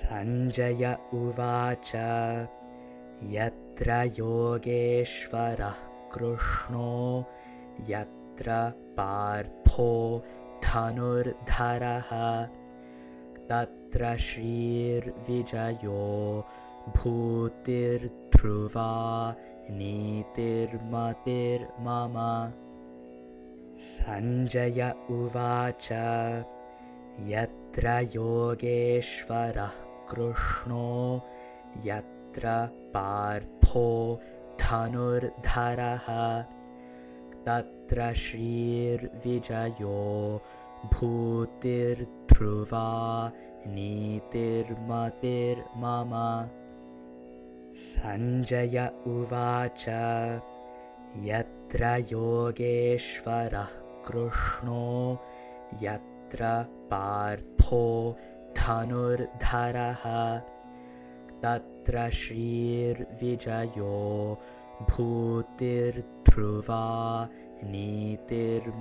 सञ्जय उवाच यत्र योगेश्वरः कृष्णो यत्र पार्थो धनुर्धरः तत्र श्रीर्विजयो भूतिर्ध्रुवा नीतिर्मतिर्मम। सञ्जय उवाच यत्र योगेश्वरः कृष्णो यत्र पार्थो धनुर्धरः तत्र श्रीर्विजयो भूतिर्ध्रुवा नीतिर्मतिर्मम। सञ्जय उवाच यत्र योगेश्वरः कृष्णो यत्र पार्थो धनुर्धरः तत्र श्रीर्विजयो भूतिर्ध्रुवा नीतिर्मतिर्मम।